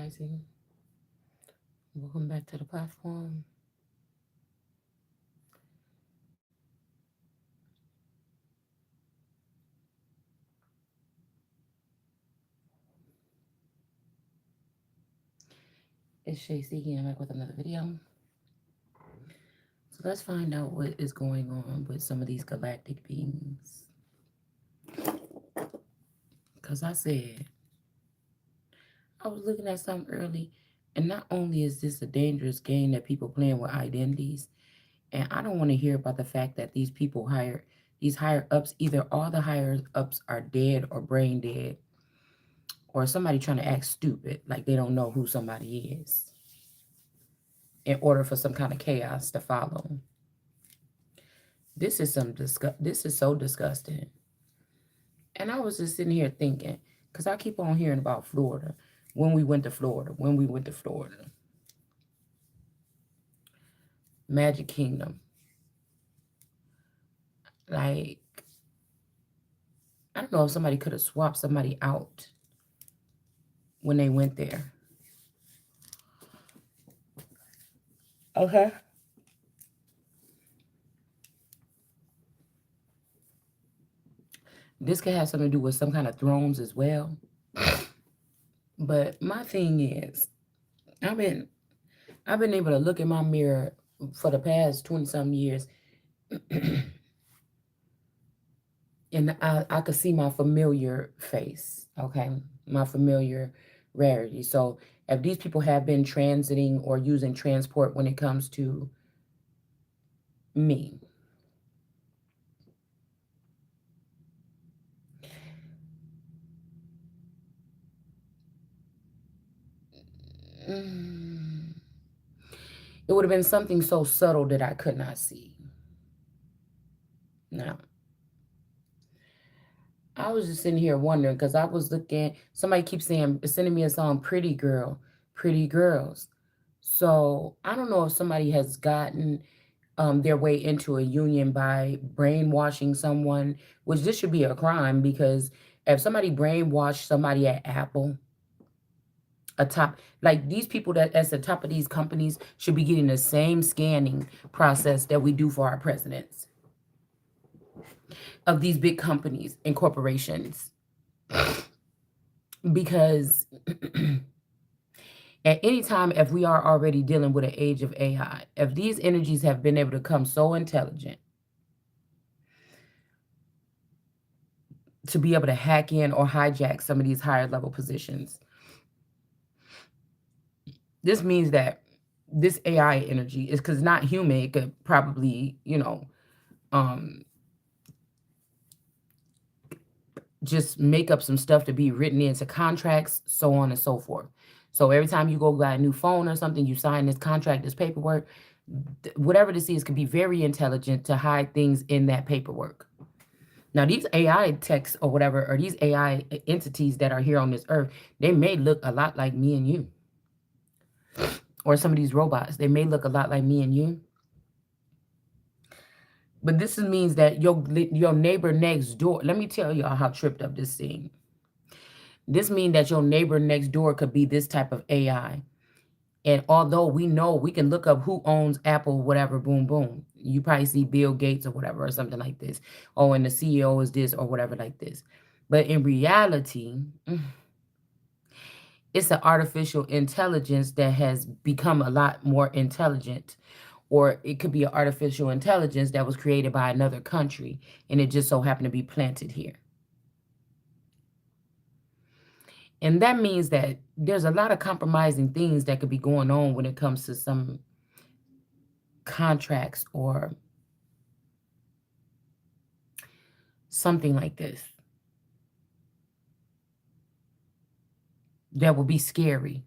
Rising. Welcome back to the platform. It's Shay Seeking. I'm back with another video. So let's find out what is going on with some of these galactic beings. Because I was looking at something early, and not only is this a dangerous game that people playing with identities, and I don't want to hear about the fact that these higher ups, either all the higher ups are dead or brain dead, or somebody trying to act stupid, like they don't know who somebody is, in order for some kind of chaos to follow. This is so disgusting. And I was just sitting here thinking, because I keep on hearing about Florida. When we went to Florida. Magic Kingdom. Like, I don't know if somebody could have swapped somebody out when they went there. Okay. This could have something to do with some kind of thrones as well. But my thing is, I've been able to look in my mirror for the past 20 some years, and I could see my familiar face, okay? My familiar rarity. So if these people have been transiting or using transport when it comes to me, it would have been something so subtle that I could not see. Now, I was just sitting here wondering because I was looking, somebody keeps sending me a song, Pretty Girl, Pretty Girls. So I don't know if somebody has gotten their way into a union by brainwashing someone, which this should be a crime because if somebody brainwashed somebody at Apple, like these people that's the top of these companies should be getting the same scanning process that we do for our presidents of these big companies and corporations. Because at any time, if we are already dealing with an age of AI, if these energies have been able to come so intelligent to be able to hack in or hijack some of these higher level positions, this means that this AI energy is, because not human, it could probably, just make up some stuff to be written into contracts, so on and so forth. So every time you go buy a new phone or something, you sign this contract, this paperwork, whatever this is, could be very intelligent to hide things in that paperwork. Now, these AI techs or whatever, or these AI entities that are here on this earth, they may look a lot like me and you. Or some of these robots, they may look a lot like me and you. But this means that your neighbor next door, let me tell y'all how tripped up this thing. This means that your neighbor next door could be this type of AI. And although we know, we can look up who owns Apple, whatever, boom, boom. You probably see Bill Gates or whatever, or something like this. Oh, and the CEO is this or whatever like this. But in reality, it's an artificial intelligence that has become a lot more intelligent. Or it could be an artificial intelligence that was created by another country, and it just so happened to be planted here. And that means that there's a lot of compromising things that could be going on when it comes to some contracts or something like this. That will be scary.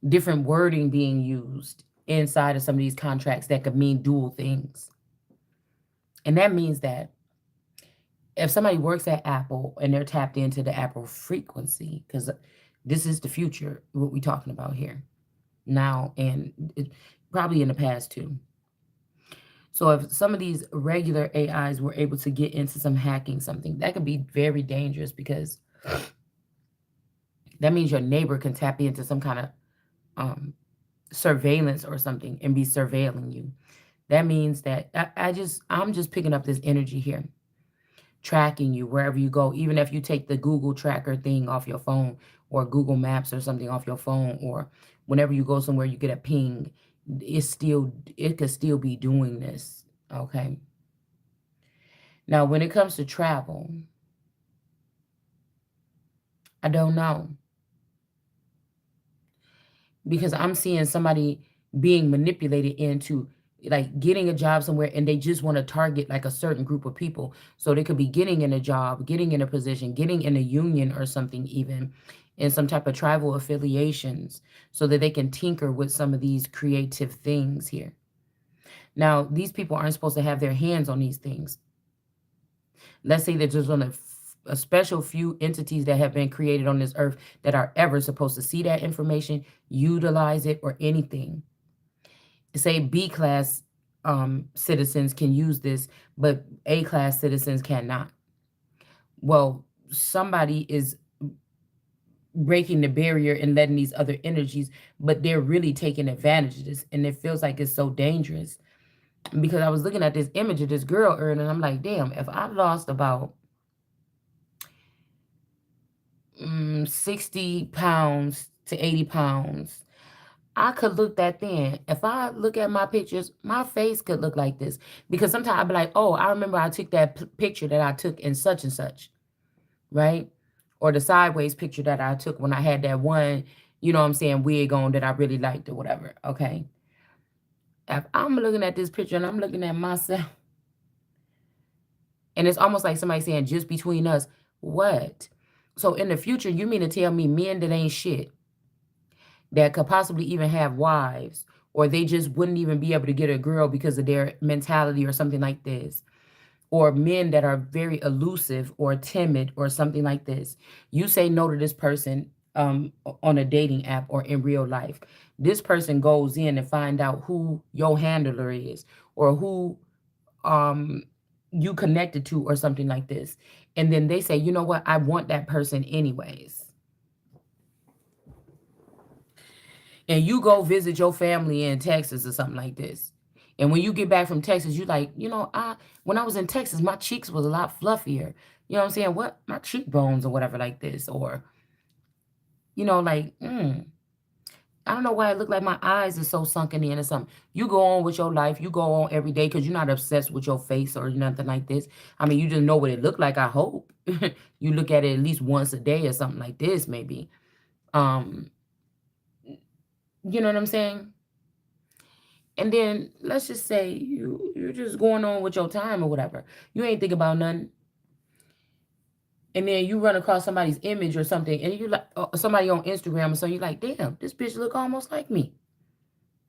Different wording being used inside of some of these contracts that could mean dual things. And that means that if somebody works at Apple and they're tapped into the Apple frequency, because this is the future, what we're talking about here now, and probably in the past too. So if some of these regular AIs were able to get into some hacking something, that could be very dangerous because That means your neighbor can tap into some kind of um, surveillance or something and be surveilling you. That means that I'm just picking up this energy here, tracking you wherever you go, even if you take the Google tracker thing off your phone or Google Maps or something off your phone, or whenever you go somewhere you get a ping, it could still be doing this. Okay. Now when it comes to travel, I don't know, because I'm seeing somebody being manipulated into like getting a job somewhere, and they just want to target like a certain group of people. So they could be getting in a job, getting in a position, getting in a union or something, even in some type of tribal affiliations, so that they can tinker with some of these creative things here. Now, these people aren't supposed to have their hands on these things. Let's say that there's only a special few entities that have been created on this earth that are ever supposed to see that information, utilize it, or anything. Say B class citizens can use this, but A class citizens cannot. Well, somebody is breaking the barrier and letting these other energies, but they're really taking advantage of this, and it feels like it's so dangerous. Because I was looking at this image of this girl earlier, and I'm like, damn, if I lost about 60 pounds to 80 pounds, I could look that thin. If I look at my pictures, my face could look like this. Because sometimes I'll be like, oh, I remember I took that picture that I took in such and such, right? Or the sideways picture that I took when I had that one, you know what I'm saying, wig on that I really liked or whatever, okay? If I'm looking at this picture and I'm looking at myself, and it's almost like somebody saying, just between us, what? So in the future, you mean to tell me men that ain't shit, that could possibly even have wives, or they just wouldn't even be able to get a girl because of their mentality or something like this, or men that are very elusive or timid or something like this. You say no to this person on a dating app or in real life. This person goes in and find out who your handler is, or who um you connected to or something like this. And then they say, you know what, I want that person anyways. And you go visit your family in Texas or something like this. And when you get back from Texas, you like, I when I was in Texas, my cheeks was a lot fluffier. You know what I'm saying? What my cheekbones or whatever like this, or like, I don't know why it looked like my eyes are so sunken in or something. You go on with your life. You go on every day because you're not obsessed with your face or nothing like this. I mean, you just know what it looked like, I hope. You look at it at least once a day or something like this, maybe. Um, you know what I'm saying? And then let's just say you're just going on with your time or whatever. You ain't think about nothing. And then you run across somebody's image or something, and you like somebody on Instagram or something. You're like, damn, this bitch look almost like me.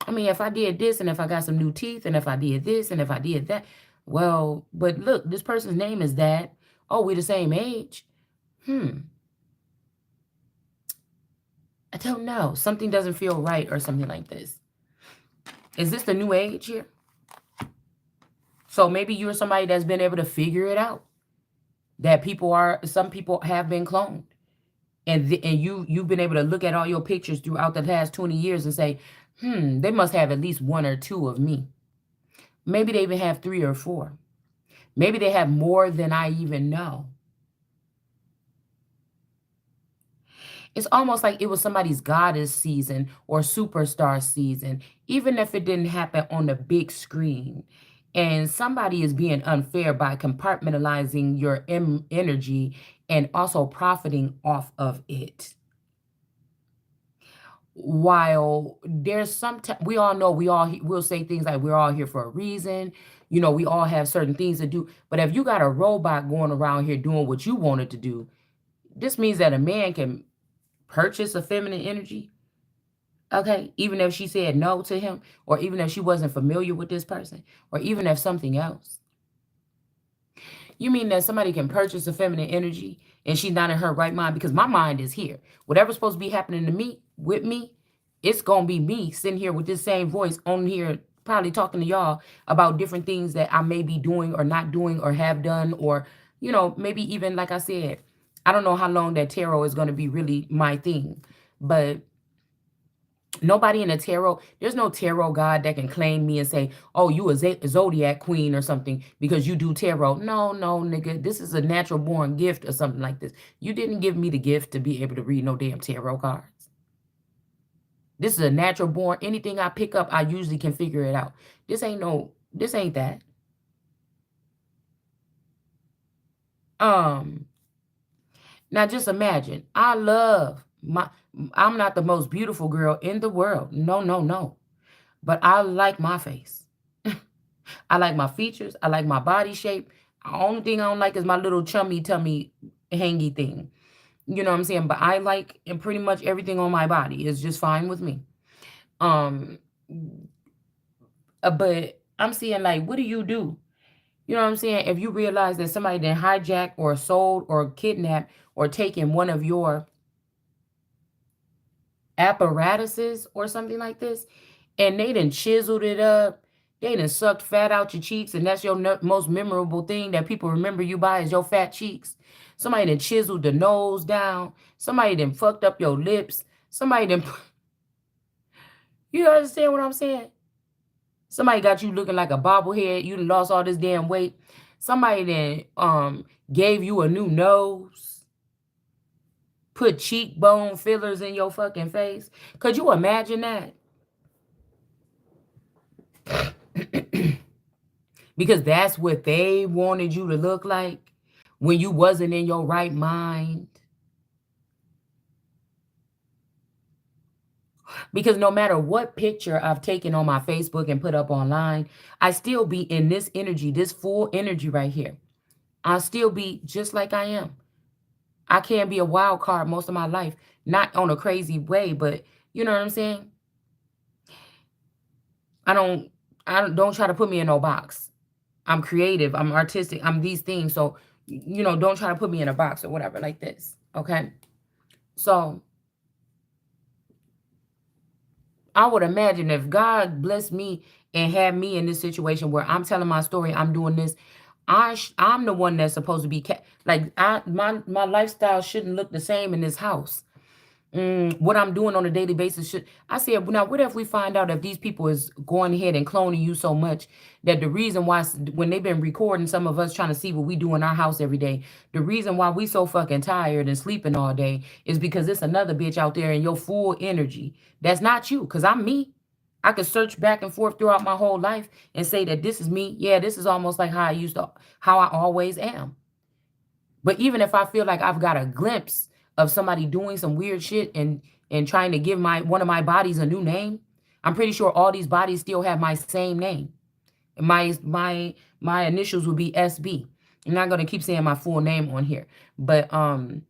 I mean, if I did this, and if I got some new teeth, and if I did this, and if I did that, well, but look, this person's name is that. Oh, we're the same age. I don't know. Something doesn't feel right or something like this. Is this the new age here? So maybe you're somebody that's been able to figure it out. That some people have been cloned. And you've been able to look at all your pictures throughout the past 20 years and say, they must have at least one or two of me. Maybe they even have 3 or 4. Maybe they have more than I even know. It's almost like it was somebody's goddess season or superstar season, even if it didn't happen on the big screen. And somebody is being unfair by compartmentalizing your energy and also profiting off of it. While there's we all know we'll say things like we're all here for a reason. We all have certain things to do. But if you got a robot going around here doing what you wanted to do, this means that a man can purchase a feminine energy, okay? Even if she said no to him, or even if she wasn't familiar with this person, or even if something else. You mean that somebody can purchase a feminine energy and she's not in her right mind? Because my mind is here. Whatever's supposed to be happening to me, with me, it's going to be me sitting here with this same voice on here, probably talking to y'all about different things that I may be doing or not doing or have done, or, maybe even, like I said, I don't know how long that tarot is going to be really my thing, but nobody in the tarot, there's no tarot god that can claim me and say, oh, you a zodiac queen or something because you do tarot. No, no, nigga. This is a natural born gift or something like this. You didn't give me the gift to be able to read no damn tarot cards. This is a natural born. Anything I pick up, I usually can figure it out. This ain't that. Now just imagine, I'm not the most beautiful girl in the world. No, no, no. But I like my face. I like my features. I like my body shape. The only thing I don't like is my little chummy tummy hangy thing. You know what I'm saying? But I like and pretty much everything on my body is just fine with me. Um, but I'm seeing like, what do? You know what I'm saying? If you realize that somebody then hijacked or sold or kidnapped or taken one of your apparatuses or something like this, and they done chiseled it up, they done sucked fat out your cheeks, and that's your most memorable thing that people remember you by is your fat cheeks. Somebody done chiseled the nose down. Somebody done fucked up your lips. Somebody done... You understand what I'm saying? Somebody got you looking like a bobblehead. You done lost all this damn weight. Somebody then gave you a new nose. Put cheekbone fillers in your fucking face. Could you imagine that? Because that's what they wanted you to look like when you wasn't in your right mind. Because no matter what picture I've taken on my Facebook and put up online, I still be in this energy, this full energy right here. I'll still be just like I am. I can't be a wild card most of my life, not on a crazy way, but you know what I'm saying? Don't try to put me in no box. I'm creative, I'm artistic, I'm these things. So, don't try to put me in a box or whatever like this. Okay. So I would imagine if God blessed me and had me in this situation where I'm telling my story, I'm doing this, I'm the one that's supposed to be like my lifestyle shouldn't look the same in this house. What I'm doing on a daily basis I said, now what if we find out if these people is going ahead and cloning you so much that the reason why when they've been recording some of us trying to see what we do in our house every day, the reason why we so fucking tired and sleeping all day is because there's another bitch out there in your full energy. That's not you, because I'm me. I could search back and forth throughout my whole life and say that this is me. Yeah, this is almost like how I always am. But even if I feel like I've got a glimpse of somebody doing some weird shit and trying to give one of my bodies a new name, I'm pretty sure all these bodies still have my same name. My initials would be SB. I'm not gonna keep saying my full name on here, but I'm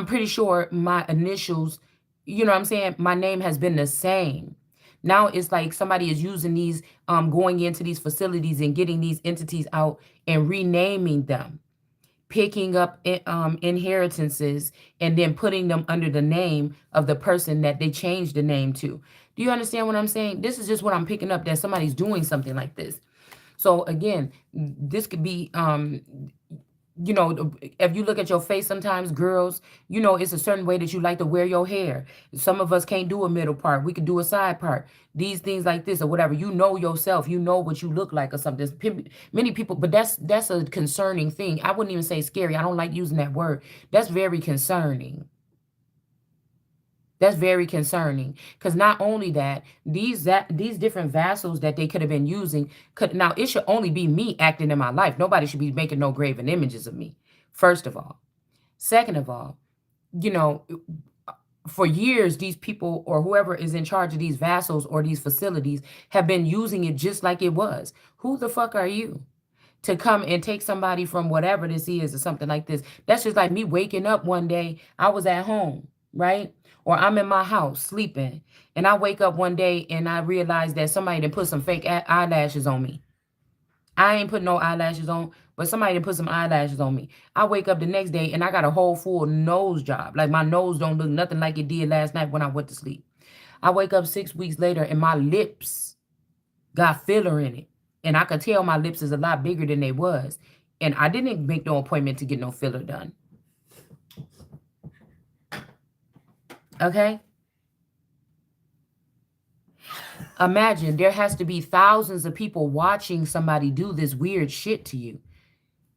pretty sure my initials, you know what I'm saying, my name has been the same. Now it's like somebody is using these, going into these facilities and getting these entities out and renaming them, picking up inheritances and then putting them under the name of the person that they changed the name to. Do you understand what I'm saying? This is just what I'm picking up, that somebody's doing something like this. So again, this could be, if you look at your face sometimes, girls, it's a certain way that you like to wear your hair. Some of us can't do a middle part. We could do a side part. These things like this or whatever. You know yourself. You know what you look like or something. Many people, but that's a concerning thing. I wouldn't even say scary. I don't like using that word. That's very concerning. That's very concerning, because not only that, these different vassals that they could have been using now it should only be me acting in my life. Nobody should be making no graven images of me, first of all. Second of all, for years, these people or whoever is in charge of these vassals or these facilities have been using it just like it was. Who the fuck are you to come and take somebody from whatever this is or something like this? That's just like me waking up one day, I was at home, right? Or I'm in my house sleeping, and I wake up one day and I realize that somebody done put some fake eyelashes on me. I ain't put no eyelashes on, but somebody done put some eyelashes on me. I wake up the next day and I got a whole full nose job. Like my nose don't look nothing like it did last night when I went to sleep. I wake up 6 weeks later and my lips got filler in it. And I could tell my lips is a lot bigger than they was. And I didn't make no appointment to get no filler done. Okay? Imagine there has to be thousands of people watching somebody do this weird shit to you.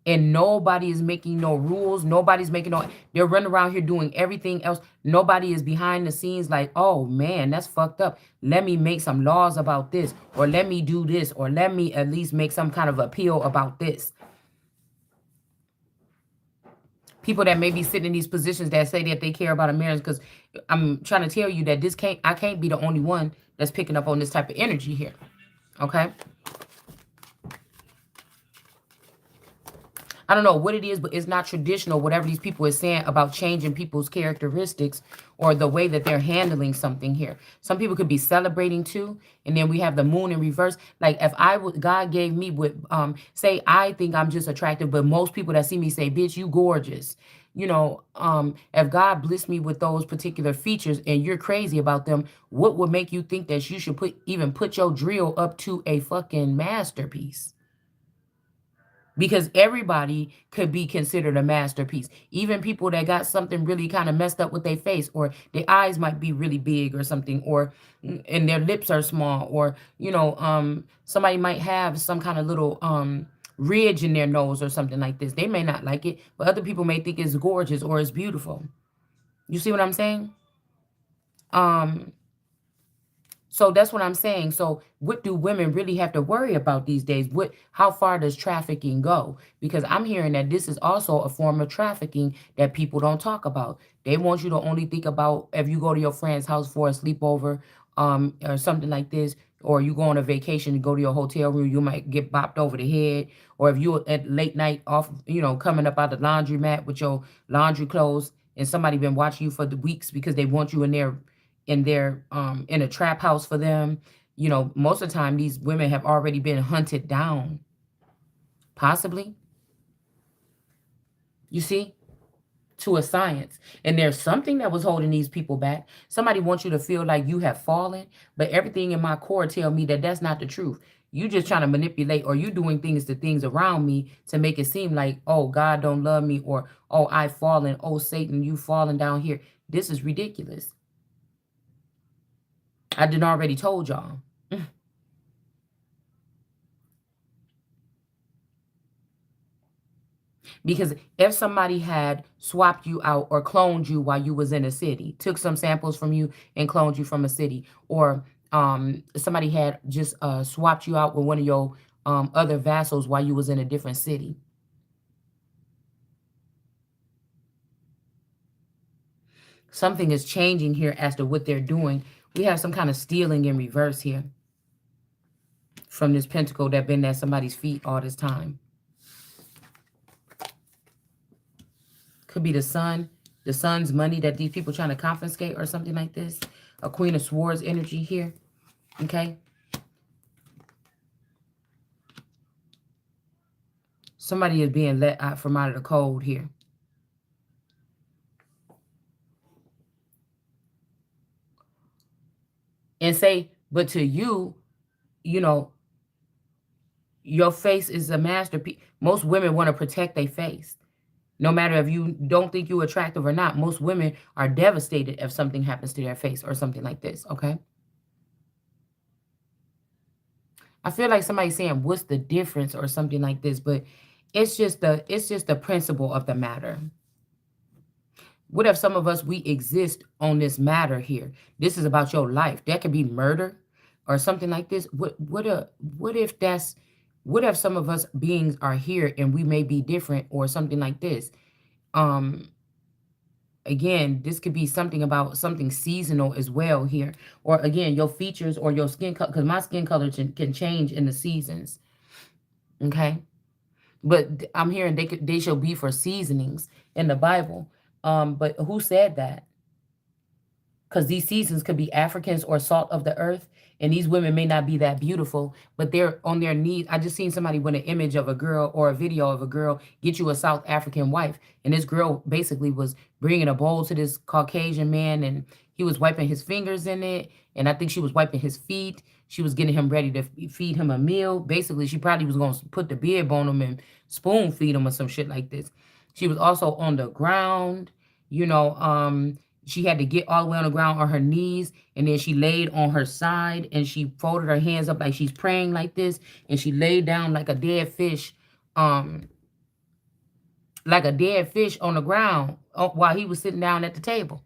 And nobody is making no rules. Nobody's making no, they're running around here doing everything else. Nobody is behind the scenes like, oh man, that's fucked up. Let me make some laws about this, or let me do this, or let me at least make some kind of appeal about this. People that may be sitting in these positions that say that they care about a marriage, because I'm trying to tell you that I can't be the only one that's picking up on this type of energy here. Okay? I don't know what it is, but it's not traditional, whatever these people are saying about changing people's characteristics or the way that they're handling something here. Some people could be celebrating too. And then we have the moon in reverse. Like if I would, God gave me what, say, I think I'm just attractive, but most people that see me say, bitch, you gorgeous. You know, if God blessed me with those particular features and you're crazy about them, what would make you think that you should even put your drill up to a fucking masterpiece? Because everybody could be considered a masterpiece. Even people that got something really kind of messed up with their face, or their eyes might be really big or something, or and their lips are small, or somebody might have some kind of little ridge in their nose or something like this. They may not like it, but other people may think it's gorgeous or it's beautiful. You see what I'm saying? Um So that's what I'm saying. So what do women really have to worry about these days? How far does trafficking go? Because I'm hearing that this is also a form of trafficking that people don't talk about. They want you to only think about if you go to your friend's house for a sleepover, or something like this, or you go on a vacation and go to your hotel room, you might get bopped over the head. Or if you're at late night off, coming up out the laundromat with your laundry clothes and somebody been watching you for the weeks because they want you in a trap house for them. Most of the time these women have already been hunted down, possibly, you see, to a science. And there's something that was holding these people back. Somebody wants you to feel like you have fallen, but everything in my core tell me that that's not the truth. You just trying to manipulate, or you doing things to things around me to make it seem like, oh, God don't love me, or oh, I've fallen, oh, Satan, you fallen down here. This is ridiculous. I done already told y'all. Because if somebody had swapped you out or cloned you while you was in a city, took some samples from you and cloned you from a city, or somebody had just swapped you out with one of your other vassals while you was in a different city, something is changing here as to what they're doing. We have some kind of stealing in reverse here from this pentacle that been at somebody's feet all this time. Could be the son's money that these people trying to confiscate or something like this. A Queen of Swords energy here. Okay. Somebody is being let out from out of the cold here. And say, but to you, your face is a masterpiece. Most women want to protect their face. No matter if you don't think you're attractive or not, most women are devastated if something happens to their face or something like this, okay? I feel like somebody's saying, what's the difference or something like this, but it's just the principle of the matter. What if some of us, we exist on this matter here? This is about your life. That could be murder or something like this. What if some of us beings are here and we may be different or something like this? Again, this could be something about something seasonal as well here. Or again, your features or your skin color, because my skin color can change in the seasons. Okay. But I'm hearing they shall be for seasonings in the Bible. But who said that? Because these seasons could be Africans or salt of the earth. And these women may not be that beautiful, but they're on their knees. I just seen somebody with an image of a girl or a video of a girl get you a South African wife. And this girl basically was bringing a bowl to this Caucasian man, and he was wiping his fingers in it. And I think she was wiping his feet. She was getting him ready to feed him a meal. Basically, she probably was going to put the bib on him and spoon feed him or some shit like this. She was also on the ground, She had to get all the way on the ground on her knees, and then she laid on her side, and she folded her hands up like she's praying like this, and she laid down um, like a dead fish on the ground while he was sitting down at the table.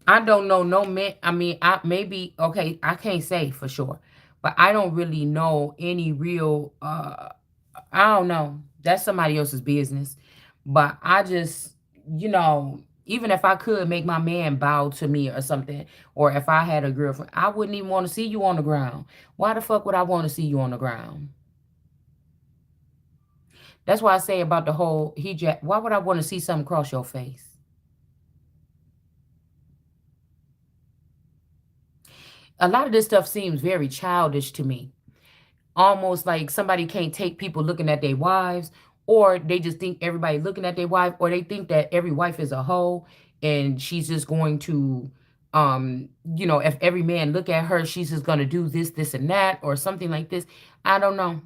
I don't know no man. I mean, I maybe okay. I can't say for sure, but I don't really know any real. I don't know. That's somebody else's business. But I just, even if I could make my man bow to me or something, or if I had a girlfriend, I wouldn't even want to see you on the ground. Why the fuck would I want to see you on the ground? That's why I say about the whole hijab. Why would I want to see something cross your face? A lot of this stuff seems very childish to me. Almost like somebody can't take people looking at their wives, or they just think everybody looking at their wife, or they think that every wife is a hoe and she's just going to if every man look at her, she's just going to do this and that or something like this. I don't know.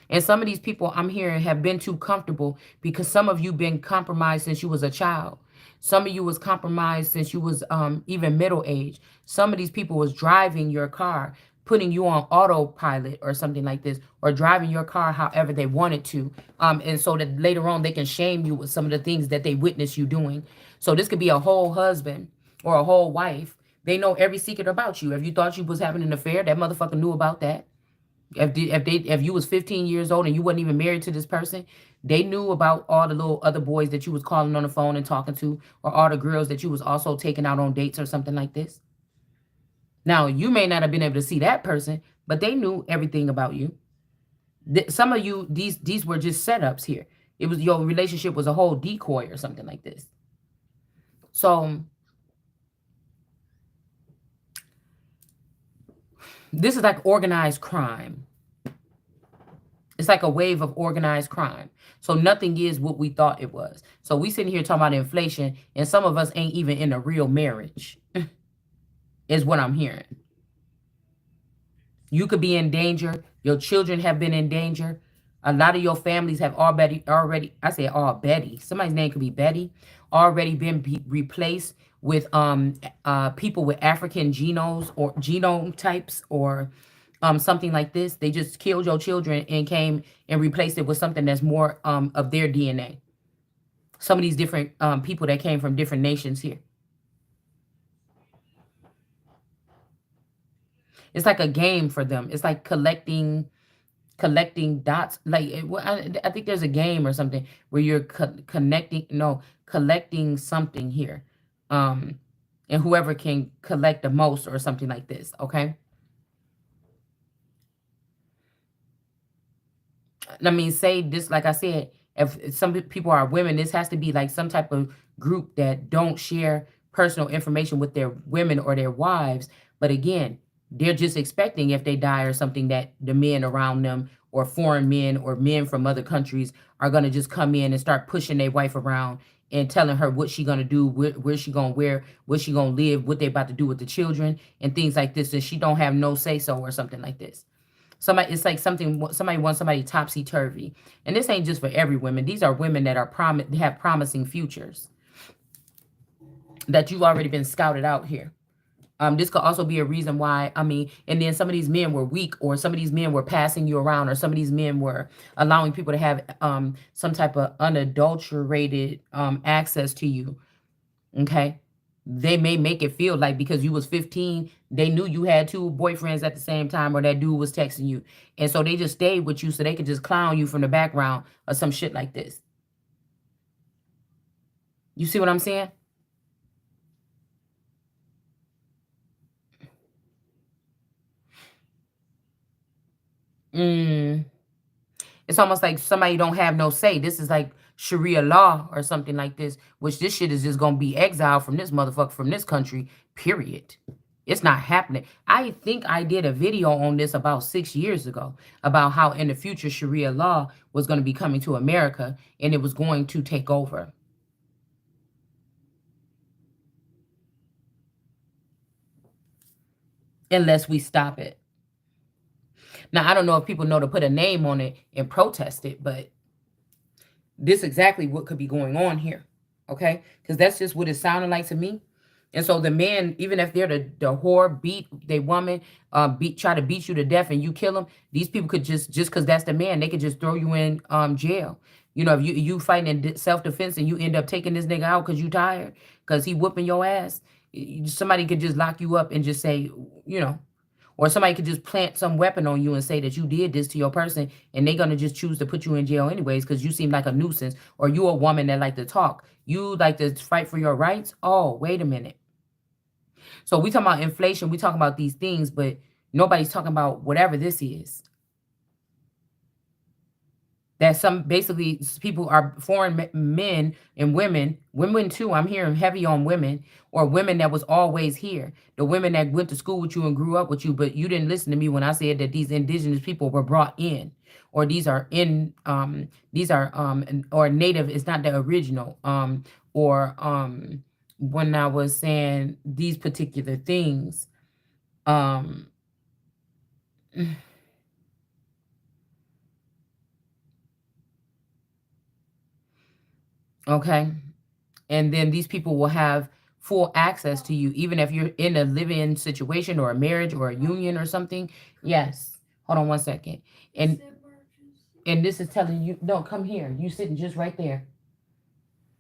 And some of these people I'm hearing have been too comfortable because some of you been compromised since you was a child. Some of you was compromised since you was even middle age. Some of these people was driving your car, putting you on autopilot or something like this, or driving your car however they wanted to. And so that later on they can shame you with some of the things that they witnessed you doing. So this could be a whole husband or a whole wife. They know every secret about you. If you thought you was having an affair, that motherfucker knew about that. If you was 15 years old and you wasn't even married to this person, they knew about all the little other boys that you was calling on the phone and talking to, or all the girls that you was also taking out on dates or something like this. Now, you may not have been able to see that person, but they knew everything about you. Some of you, these were just setups here. It was your relationship was a whole decoy or something like this. So this is like organized crime. It's like a wave of organized crime. So nothing is what we thought it was. So we sitting here talking about inflation, and some of us ain't even in a real marriage, is what I'm hearing. You could be in danger. Your children have been in danger. A lot of your families have already, I say all Betty. Somebody's name could be Betty, already been replaced with people with African genomes or genome types or something like this. They just killed your children and came and replaced it with something that's more of their DNA. Some of these different people that came from different nations here. It's like a game for them. It's like collecting dots. Like I think there's a game or something where you're collecting something here, and whoever can collect the most or something like this. Okay. I mean, say this, like I said, if some people are women, this has to be like some type of group that don't share personal information with their women or their wives. But again, they're just expecting if they die or something that the men around them or foreign men or men from other countries are going to just come in and start pushing their wife around and telling her what she going to do, where she going to wear, where she going to live, what they about to do with the children and things like this. And she don't have no say so or something like this. Somebody, it's like somebody wants somebody topsy turvy, and this ain't just for every woman. These are women that are have promising futures that you've already been scouted out here. This could also be a reason why. I mean, and then some of these men were weak, or some of these men were passing you around, or some of these men were allowing people to have some type of unadulterated access to you. Okay. They may make it feel like because you was 15, they knew you had two boyfriends at the same time, or that dude was texting you. And so they just stayed with you so they could just clown you from the background or some shit like this. You see what I'm saying? Mm. It's almost like somebody don't have no say. This is like Sharia law or something like this, which this shit is just gonna be exiled from this motherfucker from this country, period. It's not happening. I think I did a video on this about 6 years ago about how in the future Sharia law was going to be coming to America and it was going to take over unless we stop it. Now, I don't know if people know to put a name on it and protest it, but This exactly what could be going on here. Okay? Because that's just what it sounded like to me. And so the man, even if they're the whore, beat they woman, try to beat you to death and you kill them, these people could just because that's the man, they could just throw you in jail. You know, if you fighting in self defense and you end up taking this nigga out because you tired, because he whooping your ass, somebody could just lock you up and just say, you know, or somebody could just plant some weapon on you and say that you did this to your person, and they're gonna just choose to put you in jail anyways because you seem like a nuisance, or you a woman that like to talk. You like to fight for your rights. Oh, wait a minute. So we talking about inflation, we talking about these things, but nobody's talking about whatever this is. That some basically people are foreign men and women too. I'm hearing heavy on women, or women that was always here. The women that went to school with you and grew up with you, but you didn't listen to me when I said that these indigenous people were brought in, or these are or native is not the original, or when I was saying these particular things, um okay. And then these people will have full access to you, even if you're in a live-in situation or a marriage or a union or something. Yes. Hold on one second. And this is telling you, no, come here. You sitting just right there.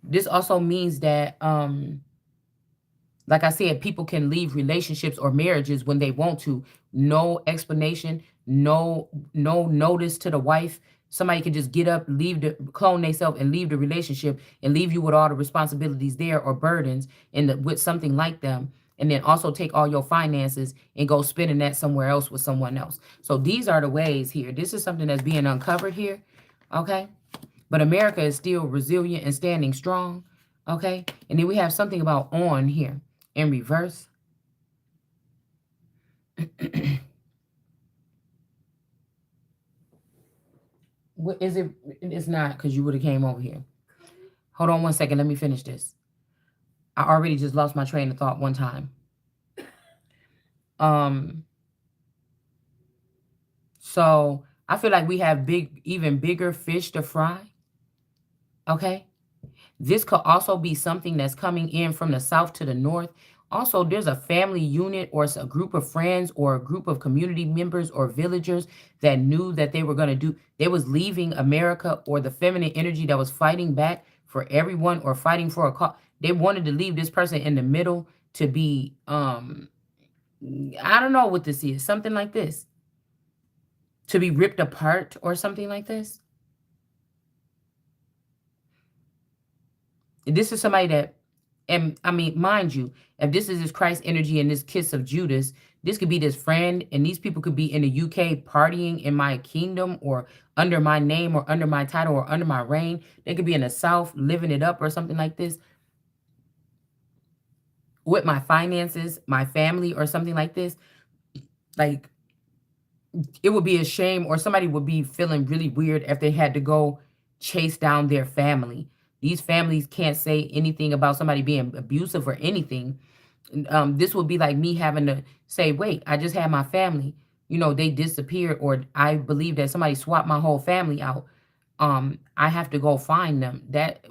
This also means that like I said, people can leave relationships or marriages when they want to. No explanation, no notice to the wife. Somebody can just get up, leave the clone themselves and leave the relationship and leave you with all the responsibilities there or burdens with something like them. And then also take all your finances and go spending that somewhere else with someone else. So these are the ways here. This is something that's being uncovered here. Okay. But America is still resilient and standing strong. Okay. And then we have something about on here in reverse. What is it? It's not, because you would have came over here. Hold on one second. Let me finish this. I already just lost my train of thought one time. Um, so I feel like we have even bigger fish to fry. Okay. This could also be something that's coming in from the south to the north. Also, there's a family unit or a group of friends or a group of community members or villagers that knew that they were going to do, they was leaving America, or the feminine energy that was fighting back for everyone or fighting for a cause. They wanted to leave this person in the middle to be, I don't know what this is, something like this, to be ripped apart or something like this. This is somebody that, and I mean, mind you, if this is this Christ energy and this kiss of Judas, this could be this friend, and these people could be in the UK partying in my kingdom or under my name or under my title or under my reign. They could be in the South living it up or something like this with my finances, my family, or something like this. Like, it would be a shame, or somebody would be feeling really weird if they had to go chase down their family. These families can't say anything about somebody being abusive or anything. This would be like me having to say, wait, I just had my family, they disappeared, or I believe that somebody swapped my whole family out. I have to go find them. That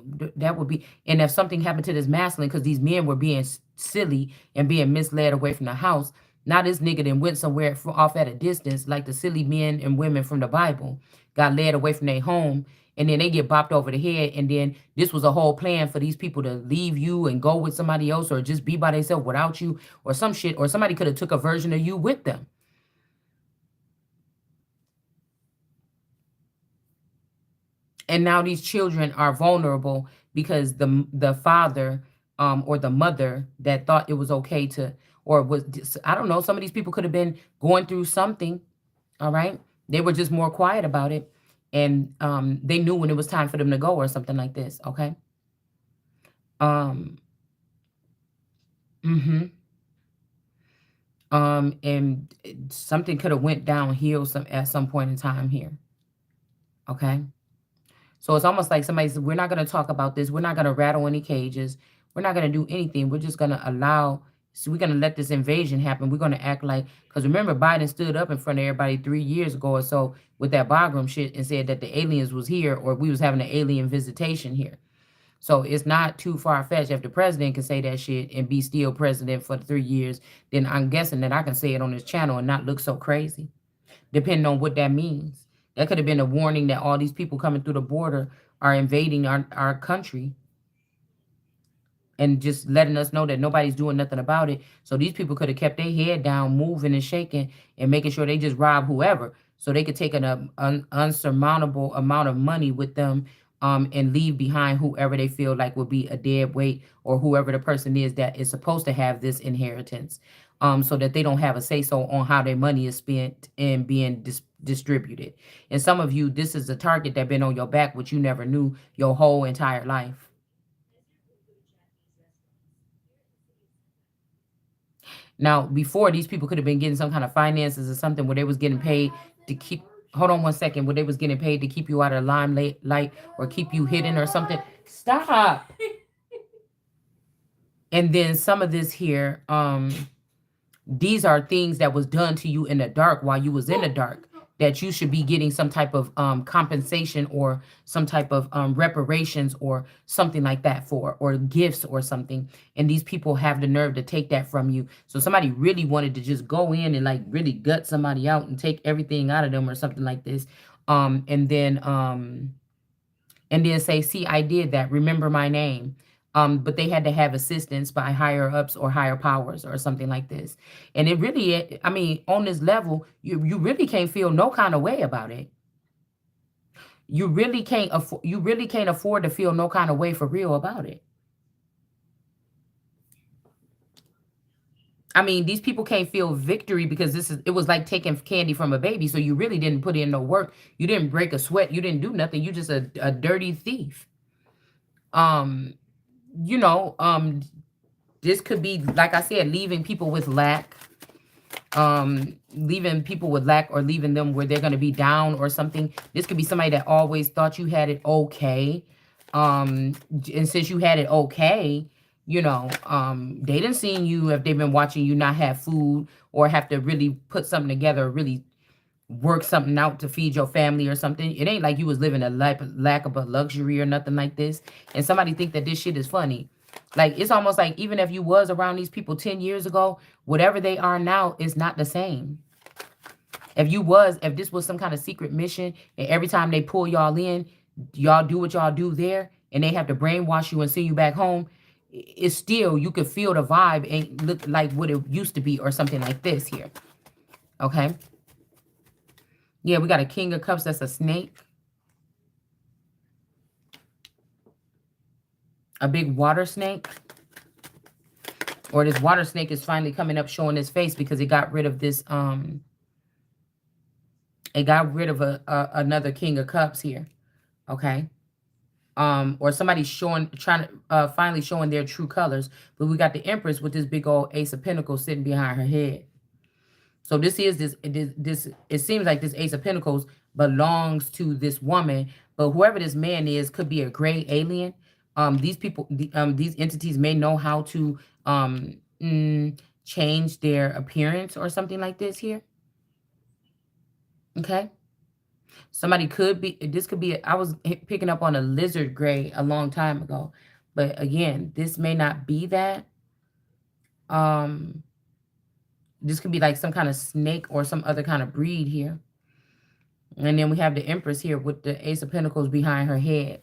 would be, and if something happened to this masculine, because these men were being silly and being misled away from the house. Now this nigga then went somewhere off at a distance, like the silly men and women from the Bible, got led away from their home, and then they get bopped over the head. And then this was a whole plan for these people to leave you and go with somebody else, or just be by themselves without you, or some shit, or somebody could have took a version of you with them. And now these children are vulnerable because the father, or the mother that thought it was okay to, or was I don't know, some of these people could have been going through something. All right, they were just more quiet about it, and they knew when it was time for them to go or something like this. Okay. um mhm. And something could have went downhill at some point in time here. Okay. So it's almost like somebody said, we're not going to talk about this. We're not going to rattle any cages. We're not going to do anything. We're just going to allow So we're gonna let this invasion happen. We're gonna act like, because remember, Biden stood up in front of everybody 3 years ago or so with that Bagram shit and said that the aliens was here, or we was having an alien visitation here. So it's not too far fetched. If the president can say that shit and be still president for 3 years, then I'm guessing that I can say it on this channel and not look so crazy, depending on what that means. That could have been a warning that all these people coming through the border are invading our country, and just letting us know that nobody's doing nothing about it. So these people could have kept their head down, moving and shaking, and making sure they just rob whoever, so they could take an unsurmountable amount of money with them, and leave behind whoever they feel like would be a dead weight, or whoever the person is that is supposed to have this inheritance, so that they don't have a say-so on how their money is spent and being distributed. And some of you, this is a target that been on your back, which you never knew your whole entire life. Now, before, these people could have been getting some kind of finances or something where they was getting paid to keep, hold on one second, where they was getting paid to keep you out of limelight, light, or keep you hidden or something. Stop. And then some of this here, these are things that was done to you in the dark while you was in the dark, that you should be getting some type of compensation, or some type of reparations, or something like that for, or gifts or something. And these people have the nerve to take that from you. So somebody really wanted to just go in and like really gut somebody out and take everything out of them or something like this. And then say, see, I did that. Remember my name. But they had to have assistance by higher ups or higher powers or something like this. And it really, I mean, on this level, you really can't feel no kind of way about it. You really can't afford to feel no kind of way for real about it. I mean, these people can't feel victory because it was like taking candy from a baby. So you really didn't put in no work. You didn't break a sweat. You didn't do nothing. You just a dirty thief. Um, you know, this could be, like I said, leaving people with lack, leaving people with lack, or leaving them where they're going to be down or something. This could be somebody that always thought you had it okay. And since you had it okay, they didn't see you, if they've been watching you not have food, or have to really put something together, really work something out to feed your family or something. It ain't like you was living a lack of a luxury or nothing like this. And somebody think that this shit is funny. Like, it's almost like even if you was around these people 10 years ago, whatever they are now is not the same. If this was some kind of secret mission, and every time they pull y'all in, y'all do what y'all do there, and they have to brainwash you and send you back home, it's still, you could feel the vibe ain't look like what it used to be, or something like this here. Okay. Yeah, we got a King of Cups. That's a snake. A big water snake. Or this water snake is finally coming up, showing his face, because it got rid of this, it got rid of another King of Cups here. Okay. Or somebody's finally showing their true colors. But we got the Empress with this big old Ace of Pentacles sitting behind her head. So this it seems like this Ace of Pentacles belongs to this woman, but whoever this man is could be a gray alien. These people, these entities may know how to change their appearance or something like this here. Okay. Somebody could be, I was picking up on a lizard gray a long time ago, but again, this may not be that. This could be like some kind of snake or some other kind of breed here. And then we have the Empress here with the Ace of Pentacles behind her head.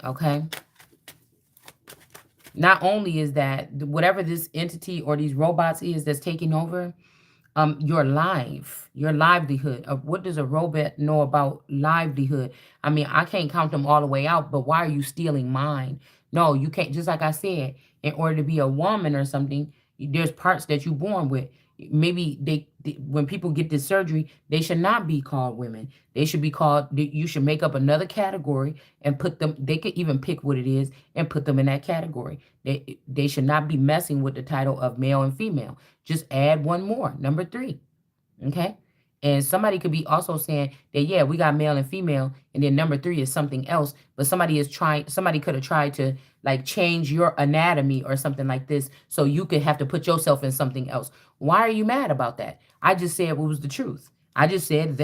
Okay. Not only is that, whatever this entity or these robots is that's taking over, your livelihood. What does a robot know about livelihood? I mean, I can't count them all the way out, but why are you stealing mine? No, you can't. Just like I said, in order to be a woman or something, there's parts that you're born with. Maybe when people get this surgery, they should not be called women. They should be called, you should make up another category and put them, they could even pick what it is and put them in that category. They should not be messing with the title of male and female. Just add one more, number 3. Okay. And somebody could be also saying that, yeah, we got male and female, and then number three is something else. But somebody could have tried to like change your anatomy or something like this, so you could have to put yourself in something else. Why are you mad about that? I just said what was the truth. I just said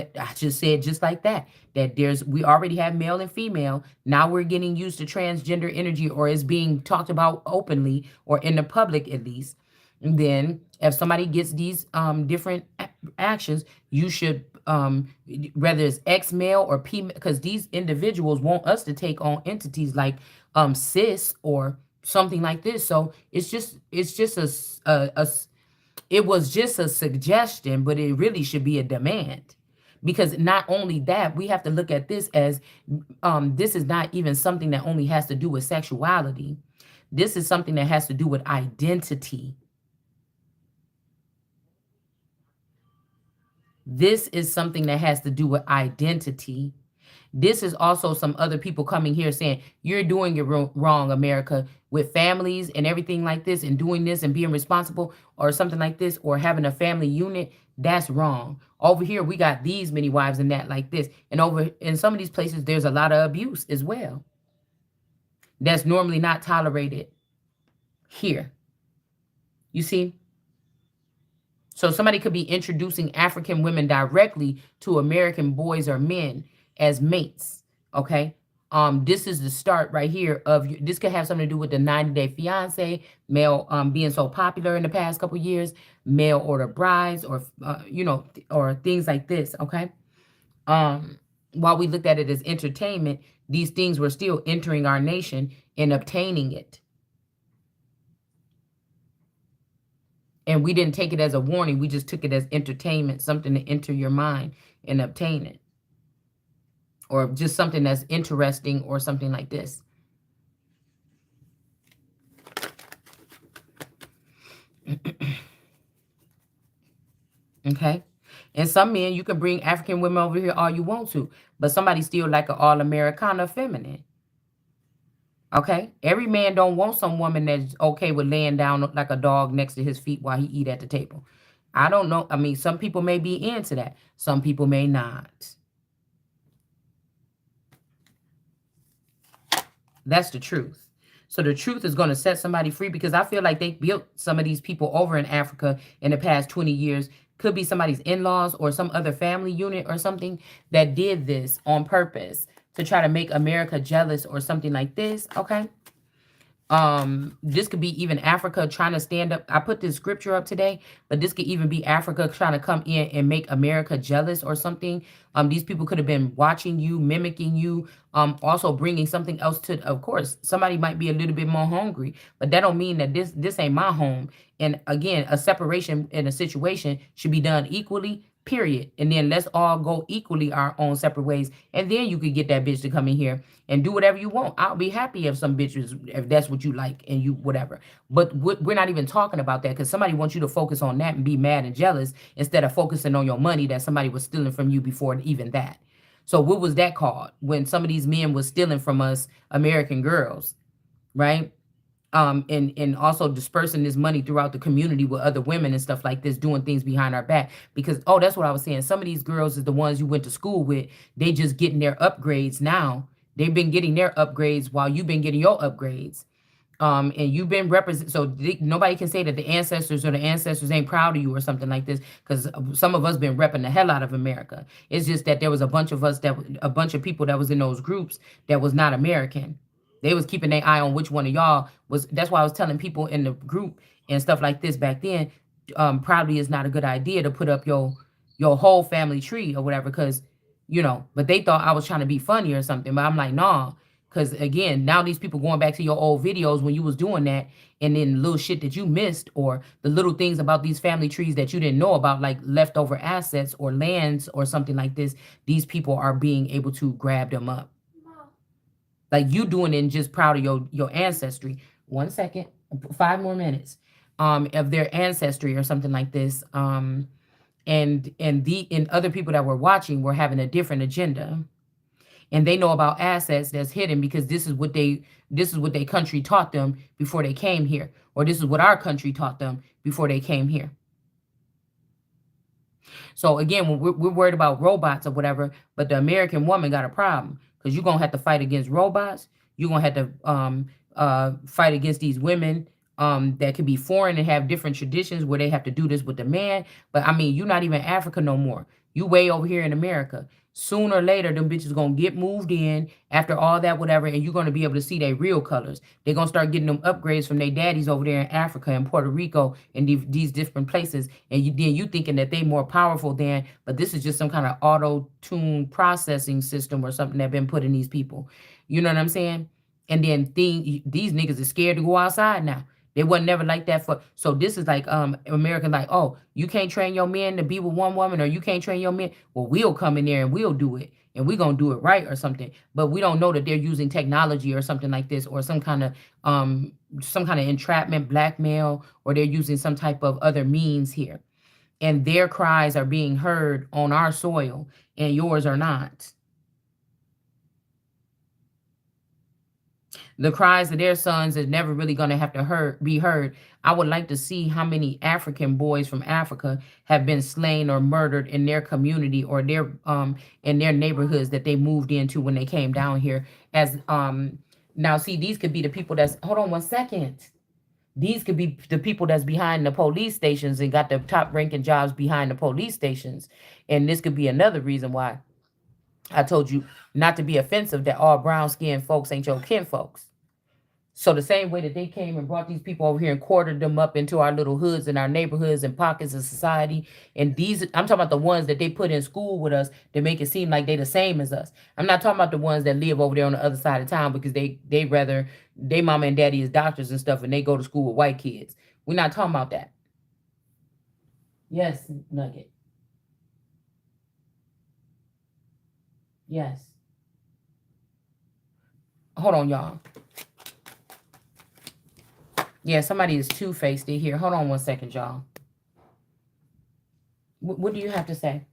just like that, that we already have male and female. Now we're getting used to transgender energy, or it's being talked about openly or in the public at least. And then if somebody gets these different actions, you should whether it's X male or P, because these individuals want us to take on entities like cis or something like this. So it's just it was just a suggestion, but it really should be a demand. Because not only that, we have to look at this as this is not even something that only has to do with sexuality. This is something that has to do with identity. This is something that has to do with identity. This is also some other people coming here saying, you're doing it wrong, America, with families and everything like this, and doing this and being responsible or something like this, or having a family unit. That's wrong. Over here, we got these many wives and that like this. And over in some of these places, there's a lot of abuse as well. That's normally not tolerated here. You see? So somebody could be introducing African women directly to American boys or men as mates. Okay. This is the start right here of this could have something to do with the 90-day fiance, male being so popular in the past couple years, mail order brides, or or things like this. Okay. While we looked at it as entertainment, these things were still entering our nation and obtaining it. And we didn't take it as a warning. We just took it as entertainment, something to enter your mind and obtain it. Or just something that's interesting or something like this. Okay. And some men, you can bring African women over here all you want to, but somebody still like an all-Americana feminine. Okay. Every man don't want some woman that's okay with laying down like a dog next to his feet while he eat at the table. I don't know. I mean, some people may be into that. Some people may not. That's the truth. So the truth is going to set somebody free, because I feel like they built some of these people over in Africa in the past 20 years. Could be somebody's in-laws or some other family unit or something that did this on purpose to try to make America jealous or something like this. Okay. This could be even Africa trying to stand up. I put this scripture up today, but this could even be Africa trying to come in and make America jealous or something. These people could have been watching you, mimicking you, also bringing something else to, of course, somebody might be a little bit more hungry, but that don't mean that this ain't my home. And again, a separation in a situation should be done equally, period. And then let's all go equally our own separate ways. And then you could get that bitch to come in here and do whatever you want. I'll be happy if some bitches, if that's what you like and you whatever. But we're not even talking about that, because somebody wants you to focus on that and be mad and jealous instead of focusing on your money that somebody was stealing from you before even that. So what was that called? When some of these men was stealing from us American girls, right? And also dispersing this money throughout the community with other women and stuff like this, doing things behind our back. Because, oh, that's what I was saying. Some of these girls is the ones you went to school with. They just getting their upgrades now. They've been getting their upgrades while you've been getting your upgrades. And you've been represent. So nobody can say that the ancestors ain't proud of you or something like this, because some of us been repping the hell out of America. It's just that there was a bunch of people that was in those groups that was not American. They was keeping their eye on which one of y'all was. That's why I was telling people in the group and stuff like this back then. Probably is not a good idea to put up your whole family tree or whatever, because But they thought I was trying to be funny or something. But I'm like, nah, because again, now these people going back to your old videos when you was doing that, and then the little shit that you missed, or the little things about these family trees that you didn't know about, like leftover assets or lands or something like this. These people are being able to grab them up. Like you doing it and just proud of your ancestry. 1 second, 5 more minutes. Of their ancestry or something like this. And other people that were watching were having a different agenda. And they know about assets that's hidden, because this is what their country taught them before they came here. Or this is what our country taught them before they came here. So again, when we're worried about robots or whatever, but the American woman got a problem because you're gonna have to fight against robots. You're gonna have to fight against these women that could be foreign and have different traditions where they have to do this with the man. But I mean, you're not even Africa no more. You way over here in America. Sooner or later, them bitches gonna get moved in after all that, whatever, and you're gonna be able to see their real colors. They're gonna start getting them upgrades from their daddies over there in Africa and Puerto Rico and these different places. And then you thinking that they more powerful than, but this is just some kind of auto-tune processing system or something that been put in these people. You know what I'm saying? And then these niggas are scared to go outside now. They wasn't never like that for. So this is like American, like, oh, you can't train your men to be with one woman, or you can't train your men. Well, we'll come in there and we'll do it, and we're gonna do it right or something. But we don't know that they're using technology or something like this, or some kind of entrapment, blackmail, or they're using some type of other means here. And their cries are being heard on our soil, and yours are not. The cries of their sons is never really going to have to be heard. I would like to see how many African boys from Africa have been slain or murdered in their community or their in their neighborhoods that they moved into when they came down here. As now, see, these could be the people that's, hold on one second. These could be the people that's behind the police stations and got the top ranking jobs behind the police stations. And this could be another reason why I told you not to be offensive that all brown skinned folks ain't your kin folks. So the same way that they came and brought these people over here and quartered them up into our little hoods and our neighborhoods and pockets of society. And these, I'm talking about the ones that they put in school with us to make it seem like they the same as us. I'm not talking about the ones that live over there on the other side of town because they rather, they mama and daddy is doctors and stuff and they go to school with white kids. We're not talking about that. Yes, Nugget. Yes. Hold on, y'all. Yeah, somebody is two-faced in here. Hold on one second, y'all. What do you have to say?